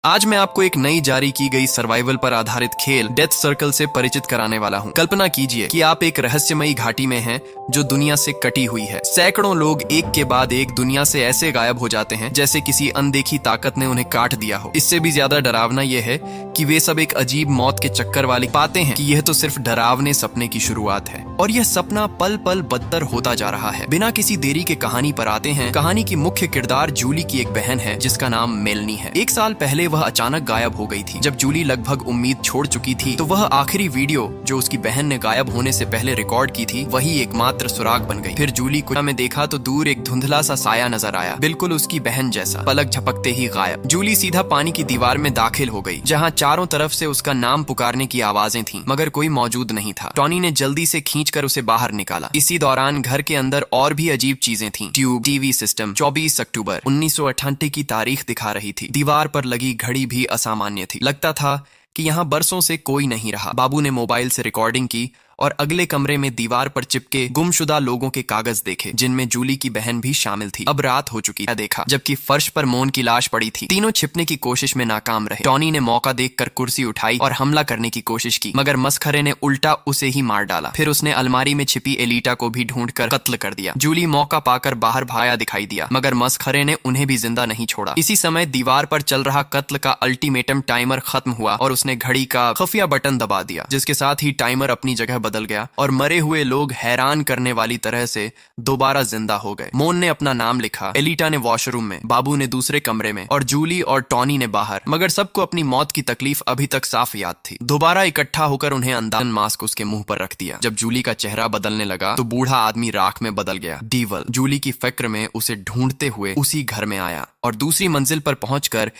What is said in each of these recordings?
आज मैं आपको एक नई जारी की गई सर्वाइवल पर आधारित खेल डेथ सर्कल से परिचित कराने वाला हूँ। कल्पना कीजिए कि आप एक रहस्यमयी घाटी में हैं जो दुनिया से कटी हुई है। सैकड़ों लोग एक के बाद एक दुनिया से ऐसे गायब हो जाते हैं जैसे किसी अनदेखी ताकत ने उन्हें काट दिया हो। इससे भी ज्यादा डरावना यह है कि वे सब एक अजीब मौत के चक्कर वाले पाते हैं कि यह तो सिर्फ डरावने सपने की शुरुआत है और यह सपना पल पल बदतर होता जा रहा है। बिना किसी देरी के कहानी पर आते हैं। कहानी की मुख्य किरदार जूली की एक बहन है जिसका नाम मेलनी है। एक साल पहले वह अचानक गायब हो गई थी। जब जूली लगभग उम्मीद छोड़ चुकी थी तो वह आखिरी वीडियो जो उसकी बहन ने गायब होने से पहले रिकॉर्ड की थी वही एकमात्र सुराग बन गई। फिर जूली को में देखा तो दूर एक धुंधला सा साया नजर आया, बिल्कुल उसकी बहन जैसा, पलक झपकते ही गायब। जूली सीधा पानी की दीवार में दाखिल हो गई जहाँ चारों तरफ से उसका नाम पुकारने की आवाजें थीं, मगर कोई मौजूद नहीं था। टॉनी ने जल्दी से खींचकर उसे बाहर निकाला। इसी दौरान घर के अंदर और भी अजीब चीजें थीं। Tube, TV system. 24 अक्टूबर 1998 की तारीख दिखा रही थी। दीवार पर लगी घड़ी भी असामान्य थी। लगता था कि यहाँ बरसों से कोई नहीं रहा। बाबू ने मोबाइल से रिकॉर्डिंग की और अगले कमरे में दीवार पर चिपके गुमशुदा लोगों के कागज देखे जिनमें जूली की बहन भी शामिल थी। अब रात हो चुकी है देखा, जबकि फर्श पर मोन की लाश पड़ी थी। तीनों छिपने की कोशिश में नाकाम रहे। टॉनी ने मौका देखकर कुर्सी उठाई और हमला करने की कोशिश की, मगर मस्खरे ने उल्टा उसे ही मार डाला। फिर उसने अलमारी में छिपी एलिटा को भी ढूंढकर कत्ल कर दिया। जूली मौका पाकर बाहर भाया दिखाई दिया, मगर मस्खरे ने उन्हें भी जिंदा नहीं छोड़ा। इसी समय दीवार पर चल रहा कत्ल का अल्टीमेटम टाइमर खत्म हुआ और उसने घड़ी का खुफिया बटन दबा दिया, जिसके साथ ही टाइमर अपनी जगह बदल गया और मरे हुए लोग हैरान करने वाली तरह से दोबारा जिंदा हो गए। मोन ने अपना नाम लिखा, एलिटा ने वॉशरूम में, बाबू ने दूसरे कमरे में और जूली और टॉनी ने बाहर। मगर सबको अपनी मौत की तकलीफ अभी तक साफ याद थी। दोबारा इकट्ठा होकर उन्हें अंदाजन मास्क उसके मुंह पर रख दिया। जब जूली का चेहरा बदलने लगा तो बूढ़ा आदमी राख में बदल गया। डीवल जूली की फिक्र में उसे ढूंढते हुए उसी घर में आया और दूसरी मंजिल पर पहुंचकर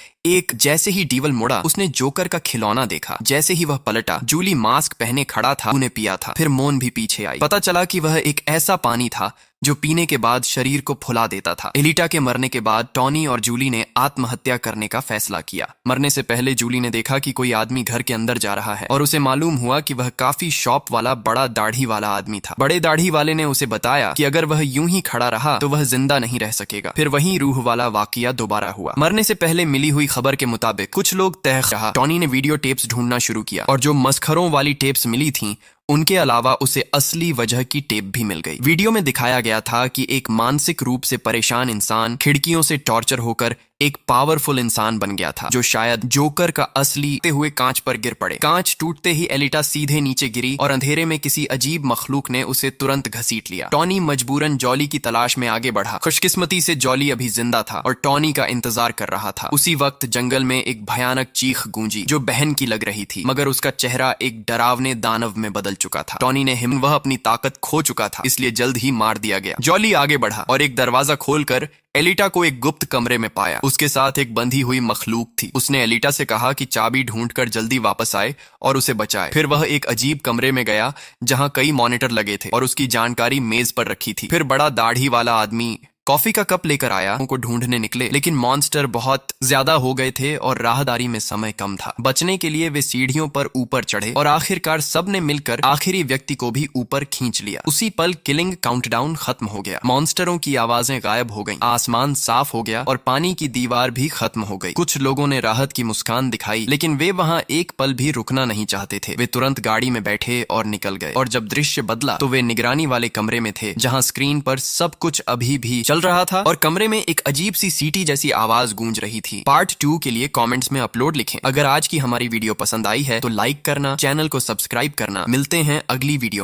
जैसे ही डीवल मुड़ा उसने जोकर का खिलौना देखा। जैसे ही वह पलटा, जूली मास्क पहने खड़ा था, उन्हें पिया था। फिर मोन भी पीछे आई। पता चला कि वह एक ऐसा पानी था जो पीने के बाद शरीर को फुला देता था। एलिटा के मरने के बाद टॉनी और जूली ने आत्महत्या करने का फैसला किया। मरने से पहले जूली ने देखा कि कोई आदमी घर के अंदर जा रहा है और उसे मालूम हुआ कि वह काफी शॉप वाला बड़ा दाढ़ी वाला आदमी था। बड़े दाढ़ी वाले ने उसे बताया कि अगर वह यूं ही खड़ा रहा तो वह जिंदा नहीं रह सकेगा। फिर वही रूह वाला वाकया दोबारा हुआ। मरने से पहले मिली हुई खबर के मुताबिक कुछ लोग तय रहा। टॉनी ने वीडियो टेप्स ढूंढना शुरू किया और जो मस्खरों वाली टेप्स मिली थीं उनके अलावा उसे असली वजह की टेप भी मिल गई। वीडियो में दिखाया गया था कि एक मानसिक रूप से परेशान इंसान खिड़कियों से टॉर्चर होकर एक पावरफुल इंसान बन गया था जो शायद जोकर का असली हुए कांच पर गिर पड़े। कांच टूटते ही एलिटा सीधे नीचे गिरी और अंधेरे में किसी अजीब मखलूक ने उसे तुरंत घसीट लिया। टॉनी मजबूरन जॉली की तलाश में आगे बढ़ा। खुशकिस्मती से जॉली अभी जिंदा था और टॉनी का इंतजार कर रहा था। उसी वक्त जंगल में एक भयानक चीख गूंजी जो बहन की लग रही थी, मगर उसका चेहरा एक डरावने दानव में बदल चुका था। टॉनी ने वह अपनी ताकत खो चुका था, इसलिए जल्द ही मार दिया गया। जॉली आगे बढ़ा और एक दरवाजा खोलकर एलिटा को एक गुप्त कमरे में पाया। उसके साथ एक बंधी हुई मखलूक थी। उसने एलिटा से कहा कि चाबी ढूंढकर जल्दी वापस आए और उसे बचाए। फिर वह एक अजीब कमरे में गया जहां कई मॉनिटर लगे थे और उसकी जानकारी मेज पर रखी थी। फिर बड़ा दाढ़ी वाला आदमी कॉफी का कप लेकर आया। उनको ढूंढने निकले, लेकिन मॉन्स्टर बहुत ज्यादा हो गए थे और राहदारी में समय कम था। बचने के लिए वे सीढ़ियों पर ऊपर चढ़े और आखिरकार सबने मिलकर आखिरी व्यक्ति को भी ऊपर खींच लिया। उसी पल किलिंग काउंटडाउन खत्म हो गया। मॉन्स्टरों की आवाजें गायब हो गईं, आसमान साफ हो गया और पानी की दीवार भी खत्म हो गई। कुछ लोगों ने राहत की मुस्कान दिखाई, लेकिन वे वहां एक पल भी रुकना नहीं चाहते थे। वे तुरंत गाड़ी में बैठे और निकल गए और जब दृश्य बदला तो वे निगरानी वाले कमरे में थे जहां स्क्रीन पर सब कुछ अभी भी चल रहा था और कमरे में एक अजीब सी सीटी जैसी आवाज गूंज रही थी। पार्ट 2 के लिए कमेंट्स में अपलोड लिखें। अगर आज की हमारी वीडियो पसंद आई है तो लाइक करना, चैनल को सब्सक्राइब करना। मिलते हैं अगली वीडियो में।